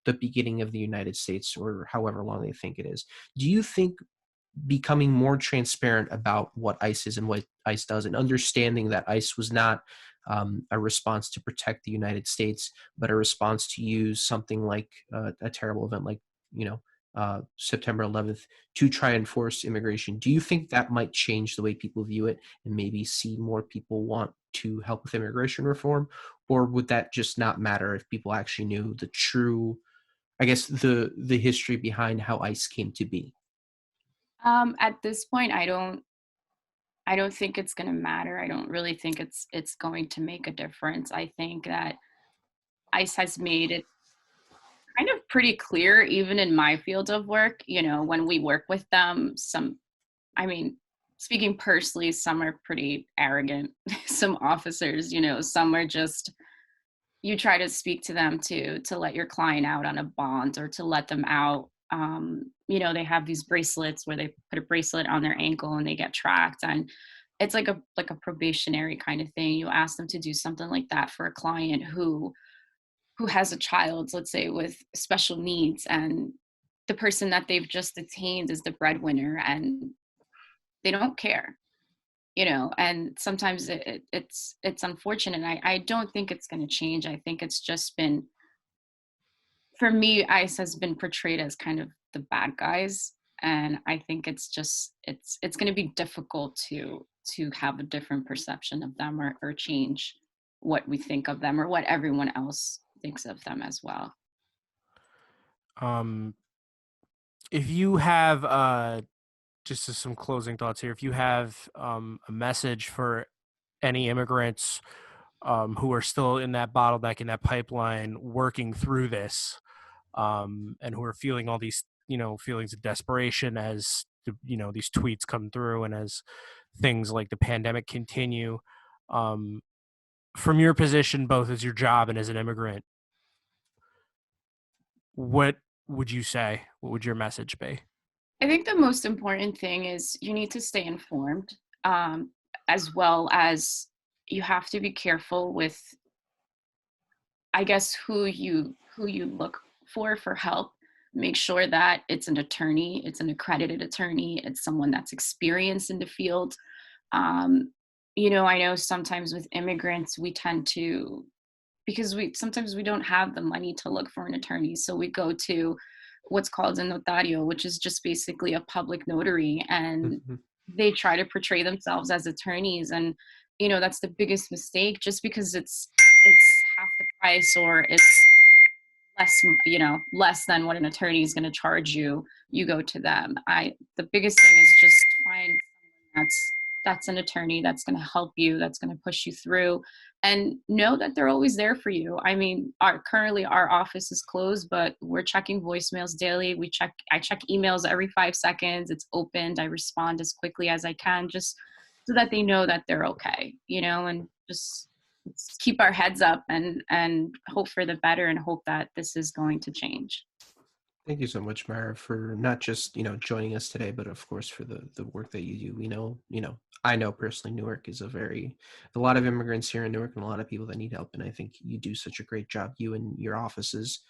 the beginning of the United States, or however long they think it is. Do you think becoming more transparent about what ICE is and what ICE does, and understanding that ICE was not a response to protect the United States, but a response to use something like a terrible event like September 11th to try and force immigration, do you think that might change the way people view it and maybe see more people want to help with immigration reform? Or would that just not matter if people actually knew the true, I guess, the history behind how ICE came to be? At this point, I don't think it's going to matter. I don't really think it's going to make a difference. I think that ICE has made it kind of pretty clear, even in my field of work, when we work with them, speaking personally, some are pretty arrogant. Some officers, some are just, you try to speak to them to let your client out on a bond, or to let them out. They have these bracelets where they put a bracelet on their ankle and they get tracked, and it's like a probationary kind of thing. You ask them to do something like that for a client who has a child, let's say, with special needs, and the person that they've just detained is the breadwinner, and they don't care, and sometimes it's unfortunate. I don't think it's going to change. I think it's just been, for me, ICE has been portrayed as kind of the bad guys, and I think it's going to be difficult to have a different perception of them, or change what we think of them, or what everyone else thinks of them as well. If you have just some closing thoughts here, if you have a message for any immigrants who are still in that bottleneck, in that pipeline, working through this, and who are feeling all these feelings of desperation as these tweets come through, and as things like the pandemic continue, from your position, both as your job and as an immigrant, what would you say? What would your message be? I think the most important thing is you need to stay informed, as well as you have to be careful with, I guess, who you look for help. Make sure that it's an attorney, it's an accredited attorney, it's someone that's experienced in the field. I know sometimes with immigrants we tend to, because sometimes we don't have the money to look for an attorney, so we go to what's called a notario, which is just basically a public notary, and they try to portray themselves as attorneys, and that's the biggest mistake. Just because it's half the price, or it's less than what an attorney is going to charge you, you go to them. The biggest thing is just find someone that's an attorney that's going to help you, that's going to push you through, and know that they're always there for you. I mean, currently our office is closed, but we're checking voicemails daily. I check emails every 5 seconds. It's opened. I respond as quickly as I can, just so that they know that they're okay, and just keep our heads up and hope for the better, and hope that this is going to change. Thank you so much, Mara, for not just joining us today, but of course for the work that you do. I know personally Newark is a lot of immigrants here in Newark, and a lot of people that need help, and I think you do such a great job, you and your offices,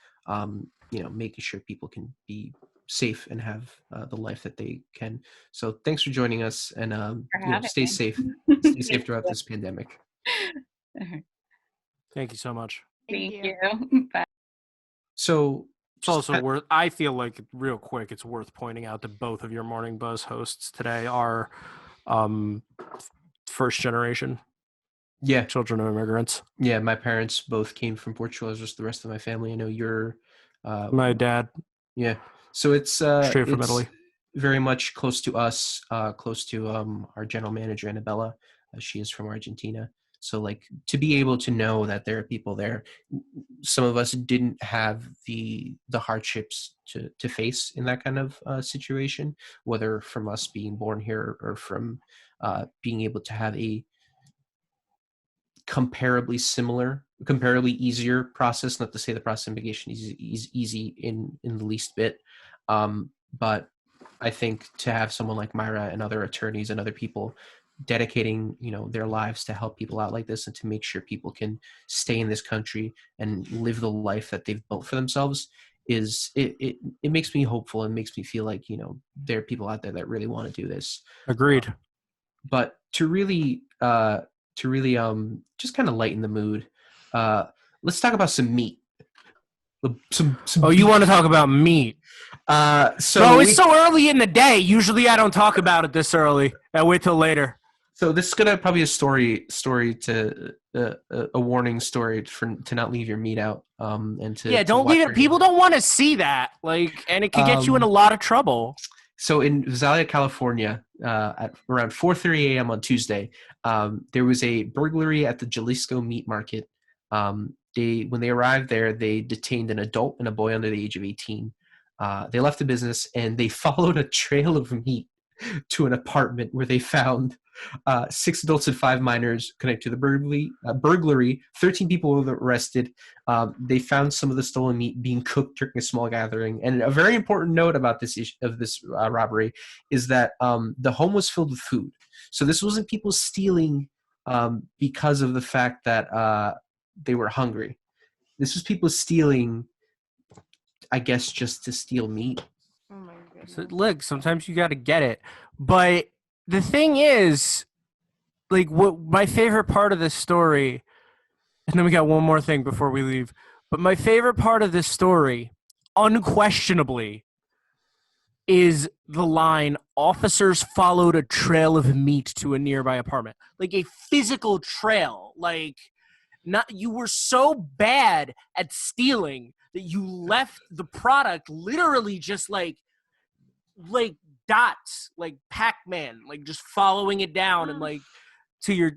making sure people can be safe and have the life that they can. So thanks for joining us, and stay safe. Stay safe throughout this pandemic. Thank you so much. Thank you. Bye. So it's also worth, I feel like, real quick, it's worth pointing out that both of your Morning Buzz hosts today are first generation children of immigrants. Yeah, my parents both came from Portugal, as just the rest of my family. I know you're my dad. Yeah. So it's straight from Italy. Very much close to us, close to our general manager, Annabella. She is from Argentina. So to be able to know that there are people there, some of us didn't have the hardships to face in that kind of situation, whether from us being born here or from being able to have a comparably easier process. Not to say the process of immigration is easy in the least bit, but I think to have someone like Myra and other attorneys and other people dedicating their lives to help people out like this, and to make sure people can stay in this country and live the life that they've built for themselves, it makes me hopeful, and makes me feel like there are people out there that really want to do this. Agreed. But to really just kind of lighten the mood, let's talk about some meat. Some you want to talk about meat? It's so early in the day. Usually I don't talk about it this early. I wait till later. So this is gonna probably a story to a warning story to not leave your meat out, and to don't leave it. People don't want to see that, and it could get you in a lot of trouble. So in Visalia, California, at around 4:30 a.m. on Tuesday, there was a burglary at the Jalisco Meat Market. When they arrived there, they detained an adult and a boy under the age of 18. They left the business, and they followed a trail of meat to an apartment where they found 6 adults and 5 minors connected to the burglary. 13 people were arrested. They found some of the stolen meat being cooked during a small gathering. And a very important note about this robbery is that the home was filled with food. So this wasn't people stealing because of the fact that they were hungry. This was people stealing, I guess, just to steal meat. Oh my goodness. So, look, sometimes you got to get it. But the thing is, what my favorite part of this story, and then we got one more thing before we leave, but my favorite part of this story, unquestionably, is the line, officers followed a trail of meat to a nearby apartment. A physical trail. You were so bad at stealing that you left the product literally just like dots, like Pac-Man, just following it down and to you.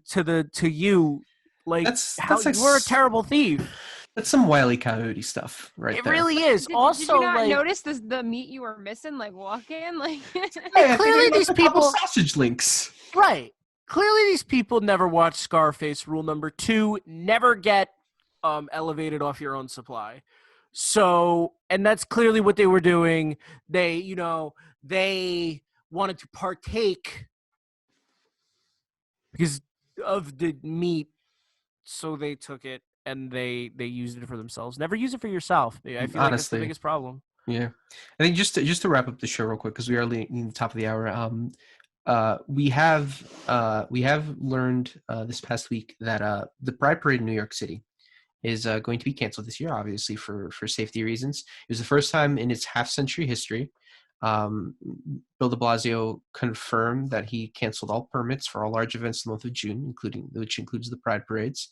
You were a terrible thief. That's some Wile E. Coyote stuff, right? It there. really is. Did Also, you not notice the meat you were missing? Walk in, clearly these people sausage links, right? Clearly, these people never watched Scarface. Rule number 2: never get elevated off your own supply. So, and that's clearly what they were doing. They wanted to partake because of the meat, so they took it and they used it for themselves. Never use it for yourself. I feel like that's the Honestly. biggest problem. Yeah, I think just to wrap up the show real quick because we are leading the top of the hour. We have learned this past week that the Pride Parade in New York City is going to be canceled this year, obviously for safety reasons. It was the first time in its half-century history. Bill de Blasio confirmed that he canceled all permits for all large events in the month of June, which includes the Pride Parades.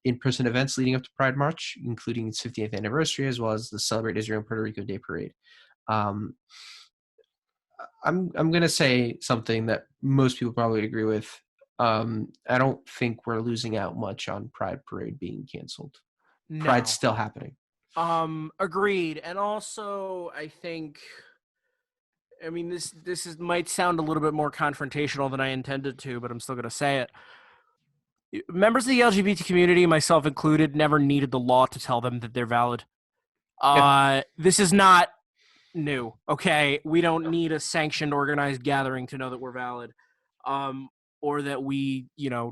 In-person events leading up to Pride March, including its 50th anniversary, as well as the Celebrate Israel and Puerto Rico Day Parade. I'm going to say something that most people probably agree with. I don't think we're losing out much on Pride Parade being canceled. No. Pride's still happening. Agreed. And also, I think, I mean, might sound a little bit more confrontational than I intended to, but I'm still going to say it. Members of the LGBT community, myself included, never needed the law to tell them that they're valid. This is not new, okay? We don't need a sanctioned, organized gathering to know that we're valid, or that we,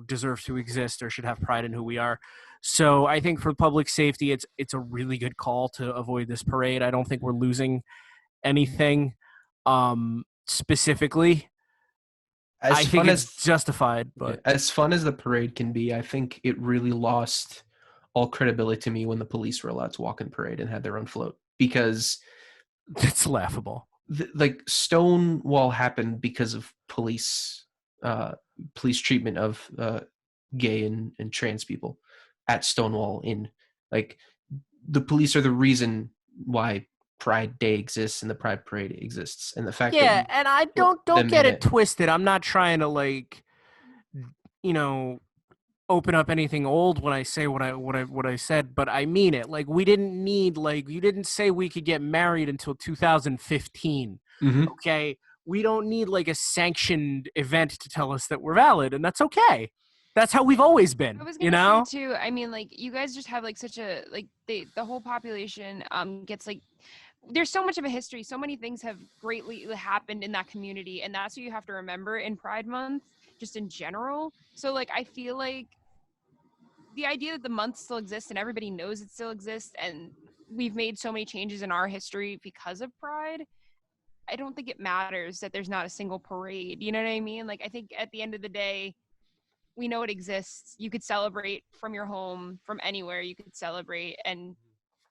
deserve to exist or should have pride in who we are. So I think for public safety, it's a really good call to avoid this parade. I don't think we're losing anything specifically. I think it's justified, but as fun as the parade can be, I think it really lost all credibility to me when the police were allowed to walk in parade and had their own float, because it's laughable. Stonewall happened because of police treatment of gay and trans people at Stonewall Inn. Like, the police are the reason why Pride Day exists and the Pride Parade exists, and the fact that and I don't get it twisted. I'm not trying to open up anything old when I say what I said, but I mean it. Like, we didn't need, you didn't say we could get married until 2015. Mm-hmm. Okay, we don't need a sanctioned event to tell us that we're valid, and that's okay. That's how we've always been. I was gonna say too. I mean, you guys just have such a the whole population gets there's so much of a history. So many things have greatly happened in that community, and that's what you have to remember in Pride Month, just in general. So I feel like the idea that the month still exists and everybody knows it still exists, and we've made so many changes in our history because of Pride. I don't think it matters that there's not a single parade. You know what I mean? I think at the end of the day, we know it exists. You could celebrate from your home, from anywhere you could celebrate, and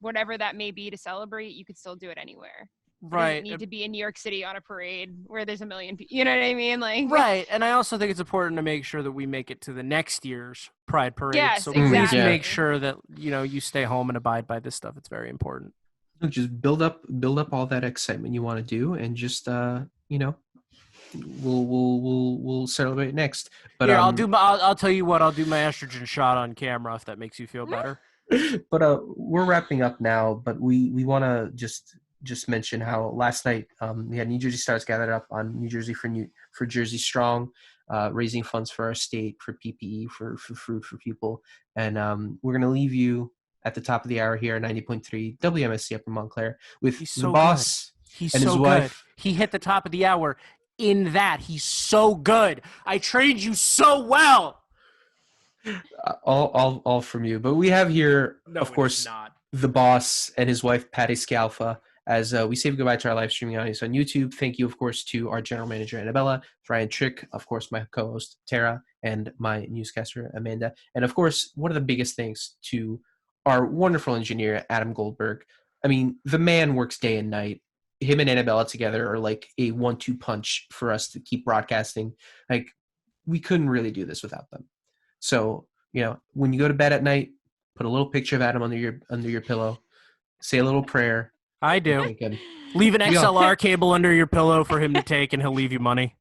whatever that may be to celebrate, you could still do it anywhere. Right. You don't need to be in New York City on a parade where there's a million people. You know what I mean? Right. And I also think it's important to make sure that we make it to the next year's Pride Parade. Yes, so exactly. Please make sure that, you stay home and abide by this stuff. It's very important. Just build up all that excitement you want to do, and just we'll celebrate next. But here, I'll tell you what, I'll do my estrogen shot on camera if that makes you feel better. But we're wrapping up now, but we want to just mention how last night we had New Jersey Stars gathered up on New Jersey for Jersey Strong, raising funds for our state, for PPE, for food for people. And we're going to leave you at the top of the hour here at 90.3 WMSC Upper Montclair with the boss and his wife. He hit the top of the hour in that. He's so good. I trained you so well. All from you. But we have here, of course, the boss and his wife, Patty Scalfa, as we say goodbye to our live streaming audience on YouTube. Thank you, of course, to our general manager, Annabella, Ryan Trick, of course, my co-host, Tara, and my newscaster, Amanda. And, of course, one of the biggest thanks to our wonderful engineer, Adam Goldberg. I mean, the man works day and night. Him and Annabella together are like a 1-2 punch for us to keep broadcasting. We couldn't really do this without them. So, when you go to bed at night, put a little picture of Adam under your pillow, say a little prayer. I do. Leave an XLR cable under your pillow for him to take, and he'll leave you money.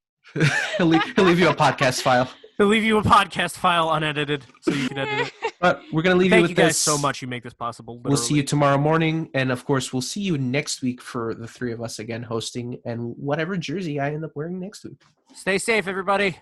he'll leave you a podcast file. He'll leave you a podcast file unedited, so you can edit it. But we're going to leave you with this. Thank you guys so much. You make this possible. Literally. We'll see you tomorrow morning. And, of course, we'll see you next week for the three of us again hosting and whatever jersey I end up wearing next week. Stay safe, everybody.